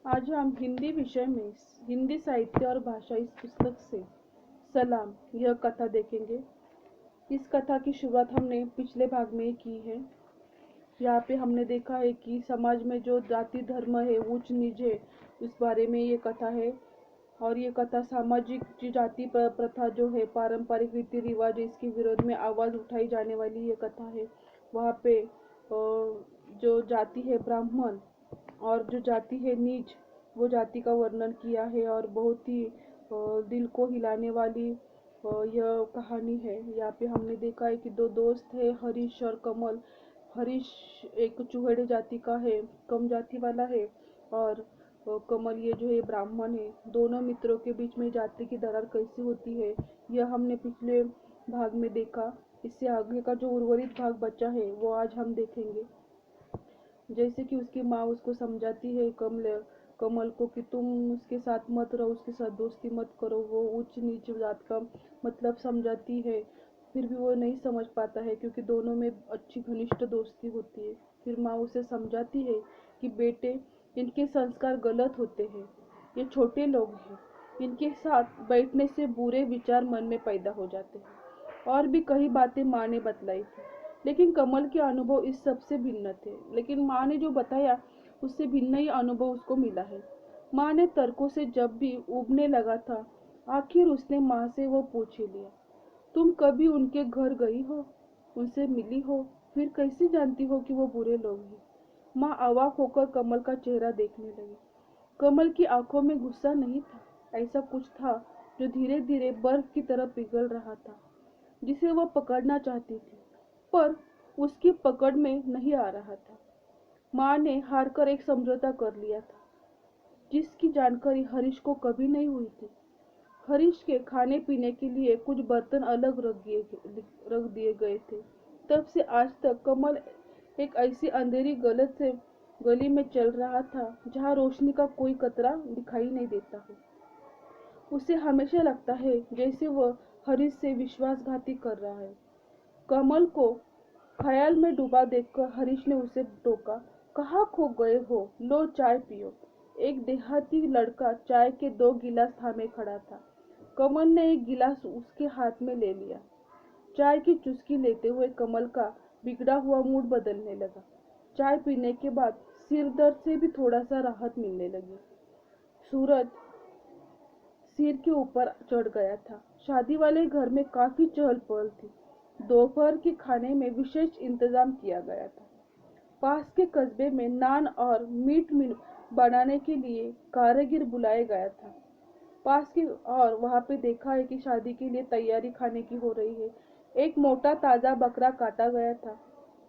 आज हम हिंदी विषय में हिंदी साहित्य और भाषा इस पुस्तक से सलाम यह कथा देखेंगे। इस कथा की शुरुआत हमने पिछले भाग में ही की है। यहाँ पे हमने देखा है कि समाज में जो जाति धर्म है, ऊंच नीच है, उस बारे में ये कथा है। और ये कथा सामाजिक जो जाति प्रथा जो है, पारंपरिक रीति रिवाज, इसके विरोध में आवाज उठाई जाने वाली ये कथा है। वहाँ पे जो जाति है ब्राह्मण और जो जाति है नीच, वो जाति का वर्णन किया है और बहुत ही दिल को हिलाने वाली यह कहानी है। यहाँ पे हमने देखा है कि दो दोस्त है, हरीश और कमल। हरीश एक चूहेड़े जाति का है, कम जाति वाला है, और कमल ये जो है ब्राह्मण है। दोनों मित्रों के बीच में जाति की दरार कैसी होती है, यह हमने पिछले भाग में देखा। इससे आगे का जो उर्वरित भाग बचा है वो आज हम देखेंगे। जैसे कि उसकी माँ उसको समझाती है कमल को कि तुम उसके साथ मत रहो, उसके साथ दोस्ती मत करो, वो ऊंच नीच जात का मतलब समझाती है। फिर भी वो नहीं समझ पाता है क्योंकि दोनों में अच्छी घनिष्ठ दोस्ती होती है। फिर माँ उसे समझाती है कि बेटे, इनके संस्कार गलत होते हैं, ये छोटे लोग हैं, इनके साथ बैठने से बुरे विचार मन में पैदा हो जाते हैं। और भी कई बातें माँ ने बतलाई थी, लेकिन कमल के अनुभव इस सबसे भिन्न थे। लेकिन माँ ने जो बताया उससे भिन्न ही अनुभव उसको मिला है। माँ ने तर्कों से जब भी उबने लगा था, आखिर उसने माँ से वो पूछ ही लिया, तुम कभी उनके घर गई हो, उनसे मिली हो, फिर कैसे जानती हो कि वो बुरे लोग हैं? माँ अवाक होकर कमल का चेहरा देखने लगी। कमल की आंखों में गुस्सा नहीं था, ऐसा कुछ था जो धीरे धीरे बर्फ की तरह पिघल रहा था, जिसे वह पकड़ना चाहती थी पर उसकी पकड़ में नहीं आ रहा था। माँ ने हार कर एक समझौता कर लिया था, जिसकी जानकारी हरीश को कभी नहीं हुई थी। हरीश के खाने पीने के लिए कुछ बर्तन अलग रख दिए गए थे। तब से आज तक कमल एक ऐसी अंधेरी गलत से गली में चल रहा था जहाँ रोशनी का कोई कतरा दिखाई नहीं देता हो। उसे हमेशा लगता है जैसे वह हरीश से विश्वासघाती कर रहा है। कमल को ख्याल में डूबा देखकर हरीश ने उसे टोका, कहाँ खो गए हो, लो चाय पियो। एक देहाती लड़का चाय के 2 गिलास थामे खड़ा था। कमल ने एक गिलास उसके हाथ में ले लिया। चाय की चुस्की लेते हुए कमल का बिगड़ा हुआ मूड बदलने लगा। चाय पीने के बाद सिर दर्द से भी थोड़ा सा राहत मिलने लगी। सूरज सिर के ऊपर चढ़ गया था। शादी वाले घर में काफी चहल पहल थी। दोपहर के खाने में विशेष इंतजाम किया गया था। पास के कस्बे में नान और मीट बनाने के लिए कारीगर बुलाया गया था। पास की और वहां पे देखा है कि शादी के लिए तैयारी खाने की हो रही है। एक मोटा ताजा बकरा काटा गया था।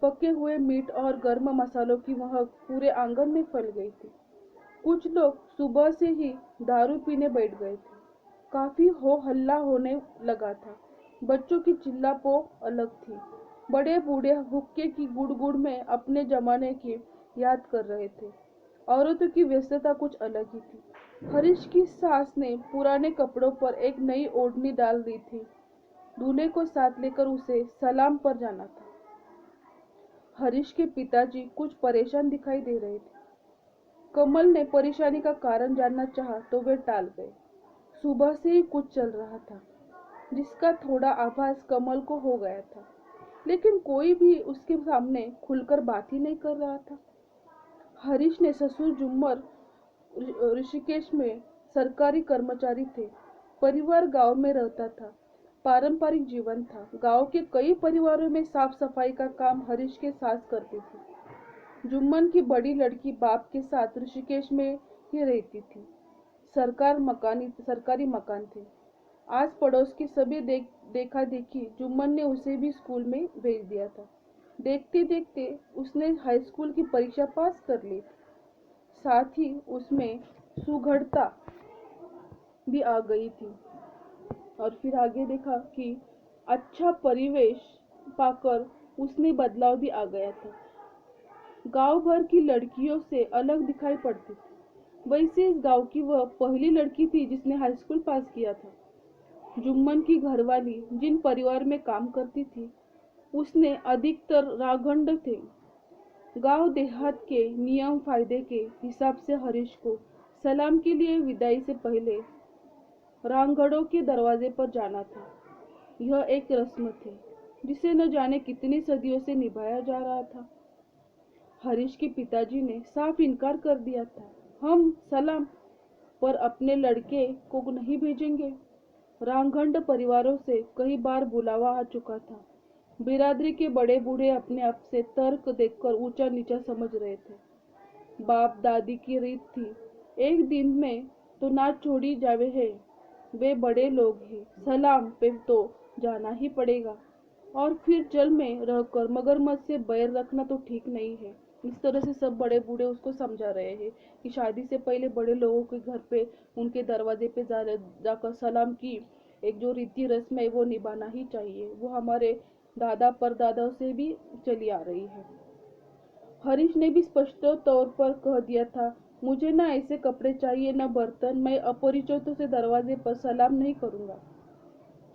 पके हुए मीट और गर्म मसालों की महक पूरे आंगन में फैल गई थी। कुछ लोग सुबह से ही दारू पीने बैठ गए थे। काफी हो हल्ला होने लगा था। बच्चों की चिल्लापो अलग थी। बड़े बूढ़े हुक्के की गुड़ में अपने जमाने की याद कर रहे थे। औरतों की व्यस्तता कुछ अलग ही थी। हरीश की सास ने पुराने कपड़ों पर एक नई ओढ़नी डाल दी थी। दूल्हे को साथ लेकर उसे सलाम पर जाना था। हरीश के पिताजी कुछ परेशान दिखाई दे रहे थे। कमल ने परेशानी का कारण जानना चाहा तो वे टाल गए। सुबह से ही कुछ चल रहा था जिसका थोड़ा आभास कमल को हो गया था, लेकिन कोई भी उसके सामने खुलकर बात ही नहीं कर रहा था। हरीश ने ससुर जुम्मर ऋषिकेश में सरकारी कर्मचारी थे। परिवार गांव में रहता था। पारंपरिक जीवन था। गांव के कई परिवारों में साफ सफाई का काम हरीश के सास करती थी। जुम्मन की बड़ी लड़की बाप के साथ ऋषिकेश में ही रहती थी। सरकारी मकान थे। आस पड़ोस की सभी देखा देखी जुम्मन ने उसे भी स्कूल में भेज दिया था। देखते देखते उसने हाई स्कूल की परीक्षा पास कर ली। साथ ही उसमें सुघड़ता भी आ गई थी। और फिर आगे देखा कि अच्छा परिवेश पाकर उसमें बदलाव भी आ गया था। गांव भर की लड़कियों से अलग दिखाई पड़ती थी। वैसे इस गांव की वह पहली लड़की थी जिसने हाई स्कूल पास किया था। जुम्मन की घरवाली जिन परिवार में काम करती थी, उसने अधिकतर राघंड थे। गांव देहात के नियम फायदे के हिसाब से हरीश को सलाम के लिए विदाई से पहले रामगढ़ों के दरवाजे पर जाना था। यह एक रस्म थी जिसे न जाने कितनी सदियों से निभाया जा रहा था। हरीश के पिताजी ने साफ इनकार कर दिया था। हम सलाम पर अपने लड़के को नहीं भेजेंगे। रामगढ़ परिवारों से कई बार बुलावा आ चुका था। बिरादरी के बड़े बूढ़े अपने आप से तर्क देखकर ऊंचा नीचा समझ रहे थे। बाप दादी की रीत थी, एक दिन में तो ना छोड़ी जावे है। वे बड़े लोग हैं, सलाम पे तो जाना ही पड़ेगा। और फिर जल में रहकर मगरमच्छ से बैर रखना तो ठीक नहीं है। इस तरह से सब बड़े बूढ़े उसको समझा रहे हैं कि शादी से पहले बड़े लोगों के घर पे उनके दरवाजे पे जाकर सलाम की एक जो रीति रस्म है वो निभाना ही चाहिए। वो हमारे दादा परदादा से भी चली आ रही है। हरीश ने भी स्पष्ट तौर पर कह दिया था, मुझे ना ऐसे कपड़े चाहिए न बर्तन, मैं अपरिचितों से दरवाजे पर सलाम नहीं करूंगा।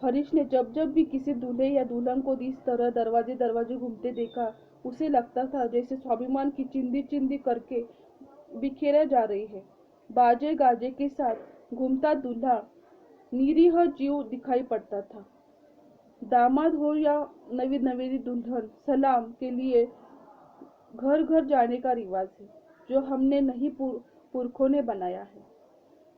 हरीश ने जब जब भी किसी दूल्हे या दुल्हन को इस तरह दरवाजे दरवाजे घूमते देखा, उसे लगता था जैसे स्वाभिमान की चिंदी चिंदी करके बिखेरा जा रही है। बाजे गाजे के साथ घूमता दूल्हा निरीह जीव दिखाई पड़ता था। दामाद हो या नवी नवेली दुल्हन, सलाम के लिए घर घर जाने का रिवाज है जो हमने नहीं पुरखों ने बनाया है,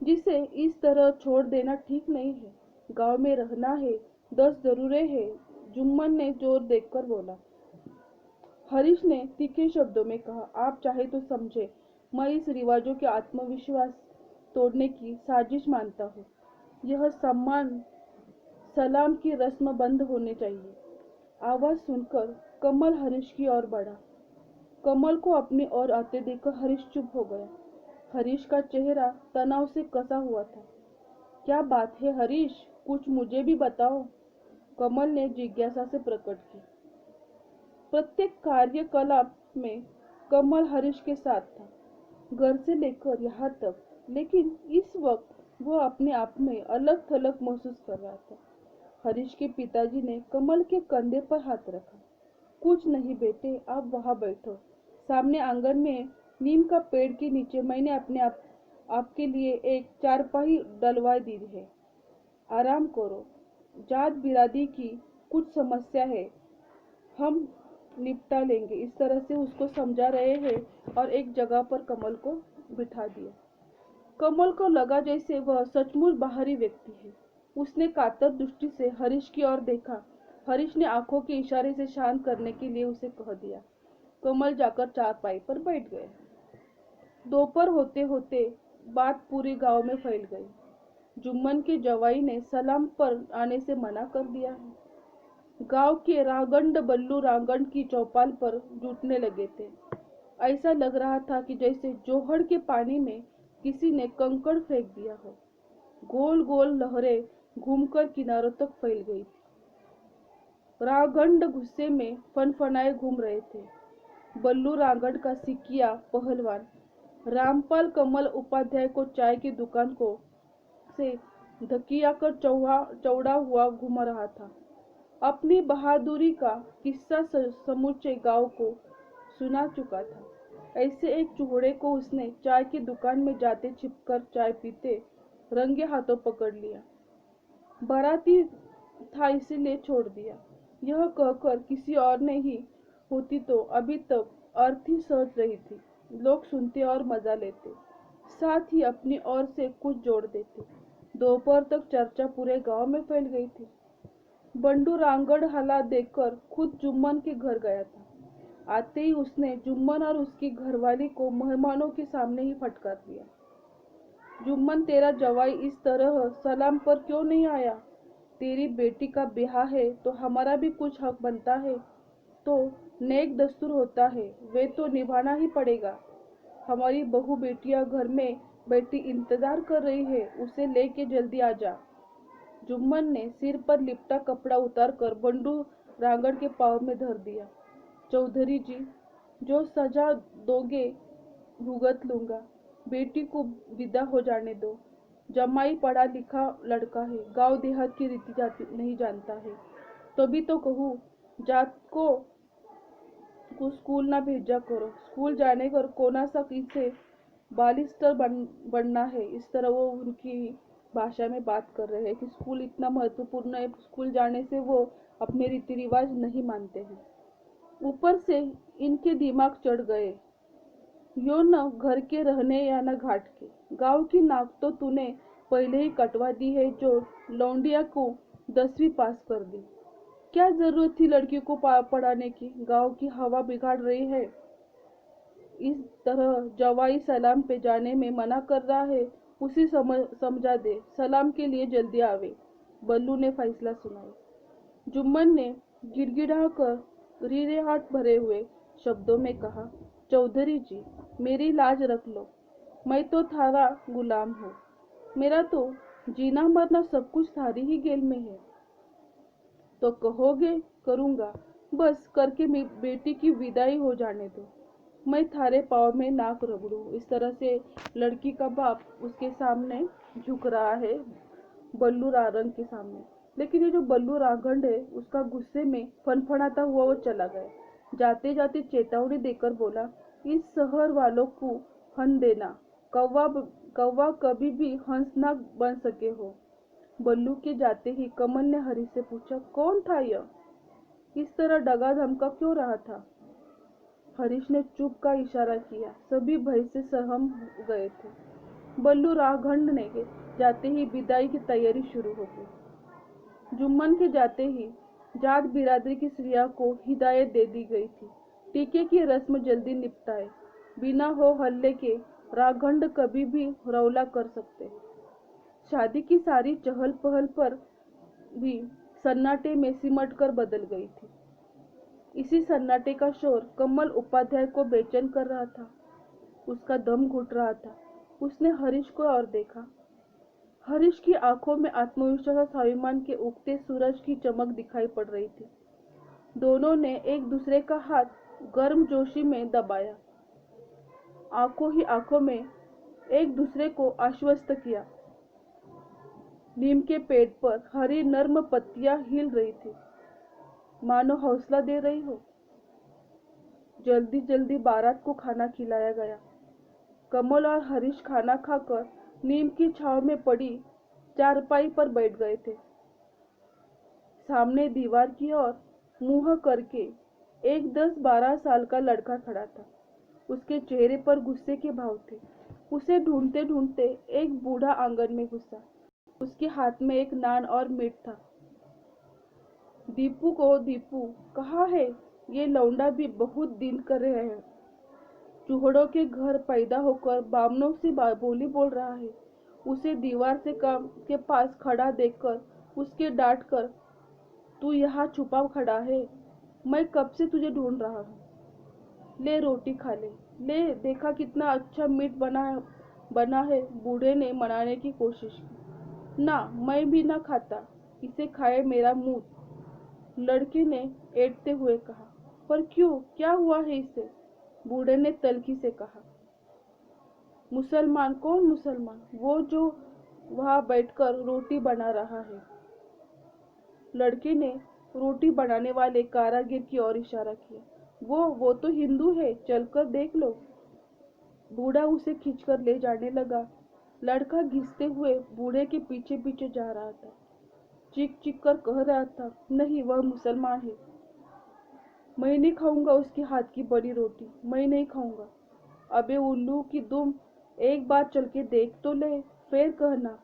जिसे इस तरह छोड़ देना ठीक नहीं है। गांव में रहना है, 10 जरूरे है, जुम्मन ने जोर देकर बोला। हरीश ने तीखे शब्दों में कहा, आप चाहे तो समझे, मैं इस रिवाजों के आत्मविश्वास तोड़ने की साजिश मानता हूँ। यह सम्मान सलाम की रस्म बंद होनी चाहिए। आवाज सुनकर कमल हरीश की ओर बढ़ा। कमल को अपनी ओर आते देखकर हरीश चुप हो गया। हरीश का चेहरा तनाव से कसा हुआ था। क्या बात है हरीश, कुछ मुझे भी बताओ, कमल ने जिज्ञासा से प्रकट की। प्रत्येक कार्यकलाप में कमल हरीश के साथ था, घर से लेकर यहाँ तक, लेकिन इस वक्त वह अपने आप में अलग थलग महसूस कर रहा था। हरीश के पिताजी ने कमल के कंधे पर हाथ रखा। कुछ नहीं बेटे, आप वहाँ बैठो, सामने आंगन में नीम का पेड़ के नीचे मैंने अपने आपके लिए एक चारपाई डलवा दी है, आराम करो। जात बिरादरी की कुछ समस्या है, हम निपटा लेंगे। इस तरह से उसको समझा रहे हैं और एक जगह पर कमल को बिठा दिया। कमल को लगा जैसे वह सचमुच बाहरी व्यक्ति है। उसने कातर दृष्टि से हरीश की ओर देखा। हरीश ने आंखों के इशारे से शांत करने के लिए उसे कह दिया। कमल जाकर चारपाई पर बैठ गए। दोपहर होते होते बात पूरे गांव में फैल गई। जुम्मन के जवाई ने सलाम पर आने से मना कर दिया है। गांव के रागंड बल्लू रांगण की चौपाल पर जुटने लगे थे। ऐसा लग रहा था कि जैसे जोहड़ के पानी में किसी ने कंकड़ फेंक दिया हो। गोल गोल लहरें घूमकर किनारों तक फैल गई। रागंड गुस्से में फनफनाए घूम रहे थे। बल्लू रागंड का सिकिया पहलवान रामपाल कमल उपाध्याय को चाय की दुकान को से धकिया कर चौड़ा हुआ घूम रहा था। अपनी बहादुरी का किस्सा समूचे गांव को सुना चुका था। ऐसे एक चूहड़े को उसने चाय की दुकान में जाते छिपकर चाय पीते रंगे हाथों पकड़ लिया। बाराती था इसीलिए छोड़ दिया। यह कहकर किसी और ने ही होती तो अभी तक अर्थी सहज रही थी। लोग सुनते और मजा लेते, साथ ही अपनी ओर से कुछ जोड़ देते। दोपहर तक चर्चा पूरे गांव में फैल गई थी। बंडू रांगड़ हालात देखकर खुद जुम्मन के घर गया था। आते ही उसने जुम्मन और उसकी घरवाली को मेहमानों के सामने ही फटकार दिया। जुम्मन, तेरा जवाई इस तरह सलाम पर क्यों नहीं आया? तेरी बेटी का ब्याह है तो हमारा भी कुछ हक बनता है। तो नेक दस्तूर होता है, वे तो निभाना ही पड़ेगा। हमारी बहू बेटियां घर में बैठी इंतजार कर रही है, उसे लेके जल्दी आ जा। जुम्मन ने सिर पर लिपटा कपड़ा उतारकर बंडू रांगड़ के पाँव में धर दिया। चौधरी जी, जो सजा दोगे भुगत लूंगा। बेटी को विदा हो जाने दो। जमाई पढ़ा लिखा लड़का है, गांव देहात की रीति जाति नहीं जानता है। तभी तो कहूँ, जात को स्कूल ना भेजा करो। स्कूल जाने पर कोना सा इसे बालिस्टर बनना है, इस तरह वो उनकी भाषा में बात कर रहे हैं कि स्कूल इतना महत्वपूर्ण है, स्कूल जाने से वो अपने रीति रिवाज नहीं मानते हैं। ऊपर से इनके दिमाग चढ़ गए, यो न घर के रहने या न घाट के। गांव की नाक तो तूने पहले ही कटवा दी है, जो लौंडिया को 10वीं पास कर दी। क्या जरूरत थी लड़की को पढ़ाने की, गांव की हवा बिगाड़ रही है। इस तरह जवाई सलाम पे जाने में मना कर रहा है, उसे समझा दे, सलाम के लिए जल्दी आवे। बल्लू ने फैसला सुनाया। जुम्मन ने गिड़गिड़ाकर रीरेहाट भरे हुए शब्दों में कहा, चौधरी जी, मेरी लाज रख लो, मैं तो थारा गुलाम हूँ। मेरा तो जीना मरना सब कुछ थारी ही गेल में है। तो कहोगे करूँगा, बस करके बेटी की विदाई हो जाने दो, मैं थारे पाँव में नाक रगड़ूं। इस तरह से लड़की का बाप उसके सामने झुक रहा है, बल्लू रागंड के सामने। लेकिन ये जो बल्लू रागंड है, उसका गुस्से में फनफनाता हुआ वो चला गया। जाते जाते चेतावनी देकर बोला, इस शहर वालों को हन देना, कौवा कौवा कभी भी हंस ना बन सके हो। बल्लू के जाते ही कमल ने हरीश से पूछा, कौन था यह, इस तरह डगा धमका क्यों रहा था। हरीश ने चुप का इशारा किया। सभी भय से सहम गए थे। बल्लू राघंड ने जाते ही विदाई की तैयारी शुरू हो गई। जुम्मन के जाते ही जाट बिरादरी की स्त्रिया को हिदायत दे दी गई थी, टीके की रस्म जल्दी निपटाए, बिना हो हल्ले के राघंड कभी भी रौला कर सकते। शादी की सारी चहल पहल पर भी सन्नाटे में सिमट कर बदल गई थी। इसी सन्नाटे का शोर कमल उपाध्याय को बेचैन कर रहा था। उसका दम घुट रहा था। उसने हरीश को और देखा। हरीश की आंखों में आत्मविश्वास और स्वाभिमान के उगते सूरज की चमक दिखाई पड़ रही थी। दोनों ने एक दूसरे का हाथ गर्मजोशी में दबाया, आंखों ही आंखों में एक दूसरे को आश्वस्त किया। नीम के पेड़ पर हरी नर्म पत्तियां हिल रही थी, मानो हौसला दे रही हो। जल्दी जल्दी बारात को खाना खिलाया गया। कमल और हरीश खाना खाकर नीम की छांव में पड़ी चारपाई पर बैठ गए थे। सामने दीवार की ओर मुंह करके एक 10-12 साल का लड़का खड़ा था। उसके चेहरे पर गुस्से के भाव थे। उसे ढूंढते ढूंढते एक बूढ़ा आंगन में घुसा। उसके हाथ में एक नान और मीट था। दीपू कहाँ है, ये लौंडा भी बहुत दिन कर रहे हैं। चूहड़ों के घर पैदा होकर बामनों से बोली बोल रहा है। उसे दीवार से के पास खड़ा देखकर उसके डांट कर, तू यहाँ छुपा खड़ा है, मैं कब से तुझे ढूंढ रहा हूँ। ले रोटी खा ले। ले देखा कितना अच्छा मीट बना है। बूढ़े ने मनाने की कोशिश की। ना, मैं भी ना खाता, इसे खाए मेरा मुंह, लड़के ने ऐंठते हुए कहा। पर क्यों, क्या हुआ है इसे, बूढ़े ने तल्खी से कहा। मुसलमान? कौन मुसलमान? वो जो वहां बैठकर रोटी बना रहा है। लड़के ने रोटी बनाने वाले कारागिर की ओर इशारा किया। वो तो हिंदू है, चलकर देख लो। बूढ़ा उसे खींचकर ले जाने लगा। लड़का घिसते हुए बूढ़े के पीछे पीछे जा रहा था। चीख चीख कर कह रहा था, नहीं, वह मुसलमान है, मैं नहीं खाऊंगा उसके हाथ की बड़ी रोटी, मैं नहीं खाऊंगा। अबे उल्लू की दुम, एक बार चल के देख तो ले, फिर कहना।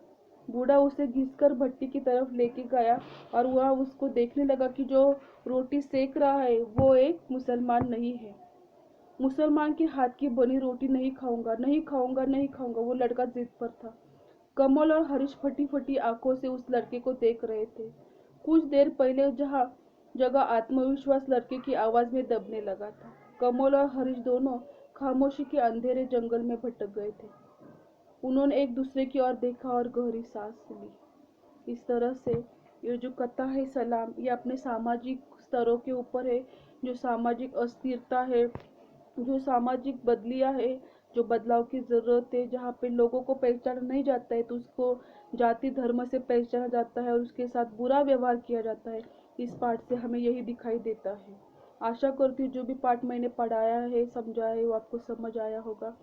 बूढ़ा उसे घिसकर भट्टी की तरफ लेके गया और वह उसको देखने लगा कि जो रोटी सेक रहा है वो एक मुसलमान नहीं है। मुसलमान के हाथ की बनी रोटी नहीं खाऊंगा, नहीं खाऊंगा, नहीं खाऊंगा, वो लड़का जिद पर था। कमल और हरीश फटी फटी आंखों से उस लड़के को देख रहे थे। कुछ देर पहले जहाँ जगह आत्मविश्वास लड़के की आवाज में दबने लगा था, कमल और हरीश दोनों खामोशी के अंधेरे जंगल में भटक गए थे। उन्होंने एक दूसरे की ओर देखा और गहरी सांस ली। इस तरह से ये जो कथा है सलाम, ये अपने सामाजिक स्तरों के ऊपर है। जो सामाजिक अस्थिरता है, जो सामाजिक बदलियां है, जो बदलाव की जरूरत है, जहाँ पे लोगों को पहचाना नहीं जाता है तो उसको जाति धर्म से पहचाना जाता है और उसके साथ बुरा व्यवहार किया जाता है। इस पाठ से हमें यही दिखाई देता है। आशा करती हूँ जो भी पाठ मैंने पढ़ाया है, समझाया है, वो आपको समझ आया होगा।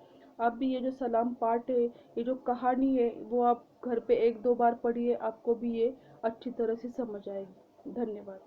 आप भी ये जो सलाम पाठ है, ये जो कहानी है, वो आप घर पे 1-2 बार पढ़िए, आपको भी ये अच्छी तरह से समझ आएगी। धन्यवाद।